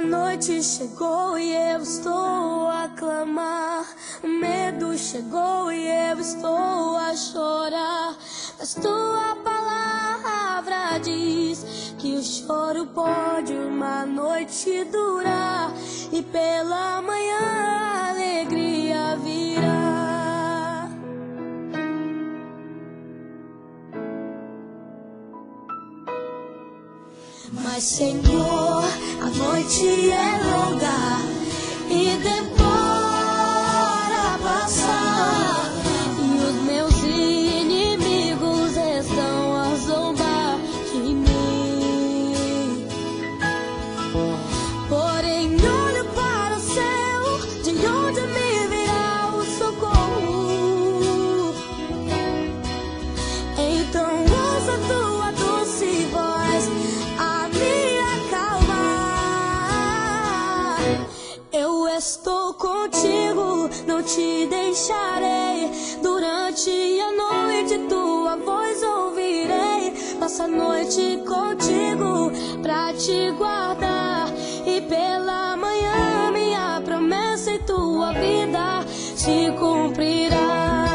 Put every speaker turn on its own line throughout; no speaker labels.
A noite chegou e eu estou a clamar. O medo chegou e eu estou a chorar. Mas tua palavra diz que o choro pode uma noite durar, e pela manhã a alegria virá. Mas Senhor, a noite é longa e demora a passar, e os meus inimigos estão a zombar de mim. Porém olho para o céu, de onde me virá o socorro. Então ouça tua doce voz a me acalmar. Eu estou contigo, não te deixarei. Durante a noite tua voz ouvirei. Passo a noite contigo pra te guardar, e pela manhã minha promessa em tua vida se cumprirá.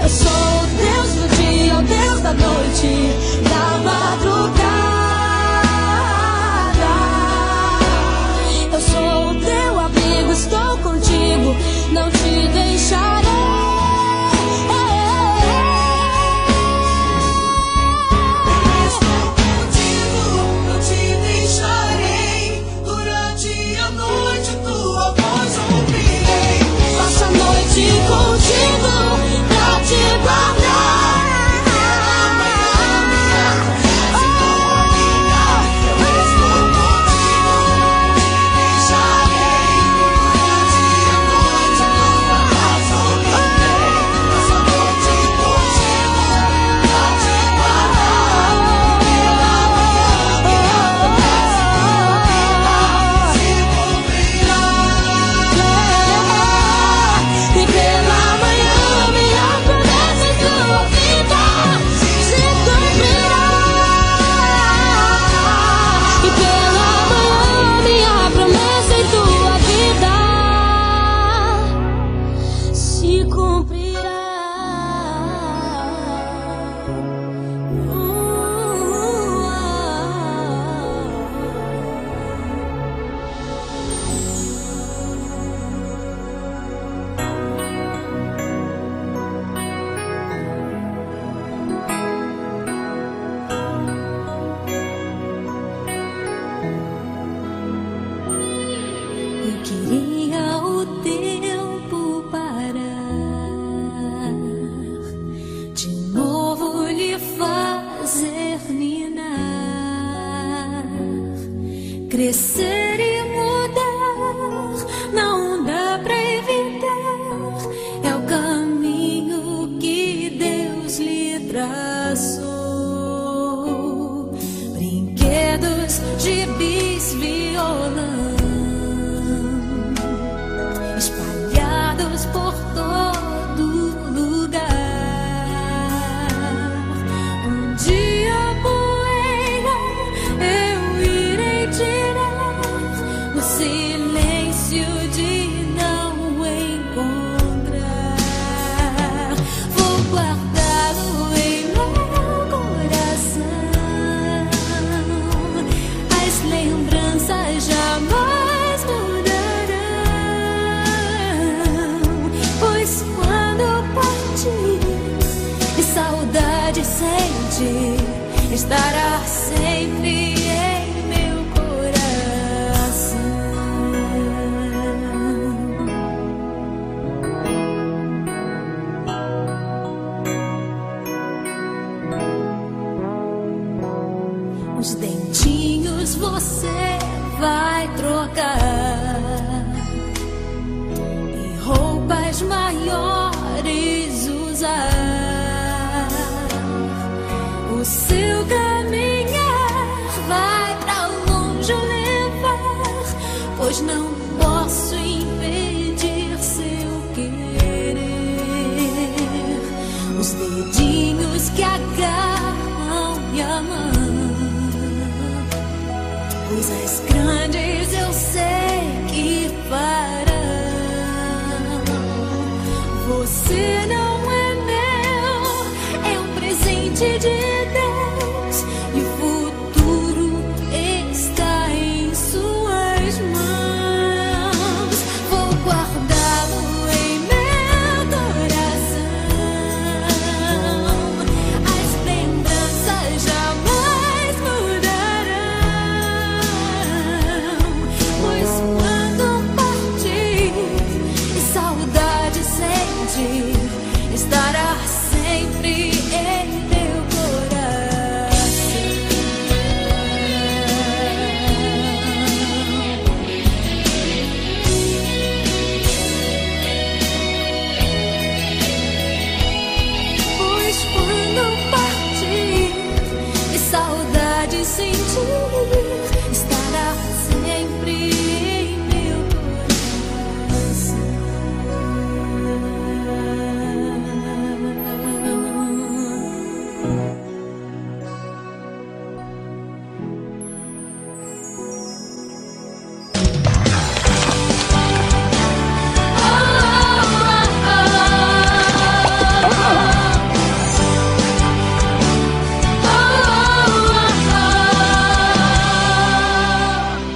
Eu sou o Deus do dia, o Deus da noite, da madrugada. Eu sou o teu abrigo, estou contigo, não te deixarei.
Estou contigo, não te deixarei. Durante a noite tua voz ouvirei.
Passo a noite contigo pra te guardar.
Eu queria o tempo parar, de novo lhe fazer ninar, crescer e mudar, não dá pra evitar. É o caminho que Deus lhe traçou. Brinquedos, gibis, violão espalhados por todo lugar. Um dia a poeira eu irei tirar, no silêncio de não encontrar. Vou guardá-lo em meu coração. As lembranças jamais mudarão, pois quando partir e saudade sentir, estará sempre em meu coração. Os dentinhos você vai trocar e roupas maiores usar. O seu caminhar vai pra longe levar, pois não posso impedir seu querer. Os dedinhos que agarram minha mão você não é meu, é um presente de Deus e o futuro está em suas mãos. Vou guardá-lo em meu coração. As lembranças jamais mudarão, pois quando partir e saudade sentir, estará sempre em teu coração. Pois quando partir e saudade sentir, estará sempre em meu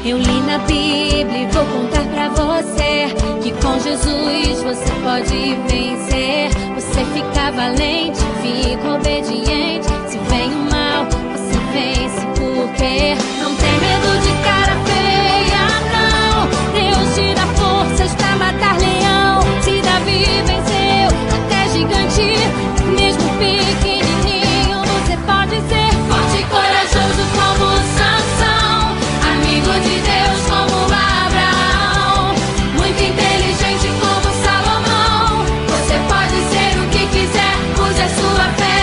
Eu li na Bíblia e vou contar pra você que com Jesus você pode vencer. Você fica valente, fica obediente. Se vem o mal, você vence, porque não tem medo de cara feia, não. Deus te dá forças pra matar leão. Se Davi venceu até gigante, mesmo pequenininho, você pode ser forte e corajoso como Sansão, amigo de Deus como Abraão, muito inteligente como Salomão. Você pode ser o que quiser, use a sua fé.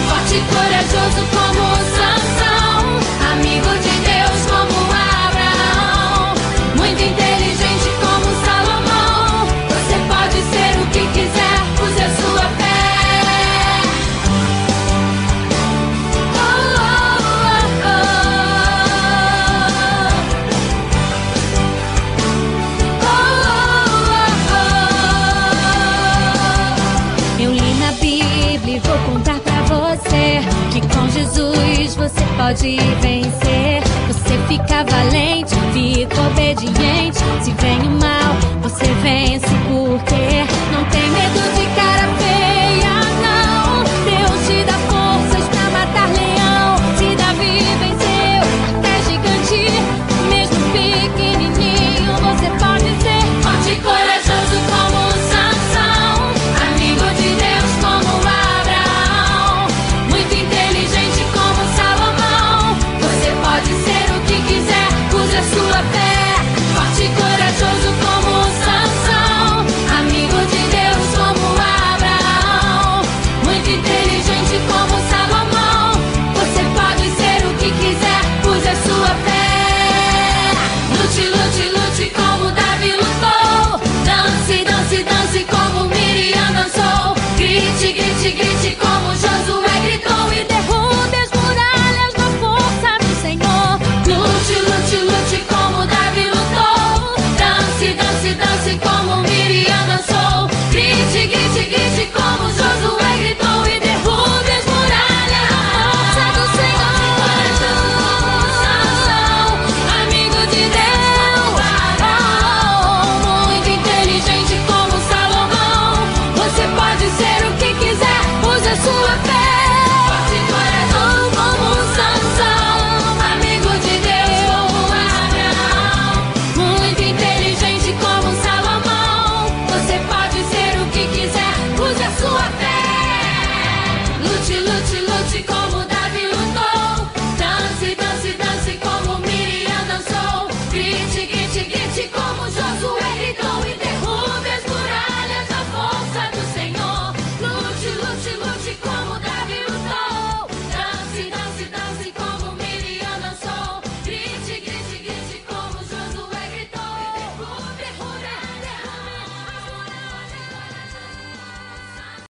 Forte e corajoso como Sansão, amigo de Deus como Abraão, muito inteligente como Salomão. Você pode ser o que quiser, use a sua fé. Eu li na Bíblia e vou contar pra você que com Jesus você pode vencer. Você fica valente, fica obediente. Se vem o mal, você vence, porque não tem medo de cara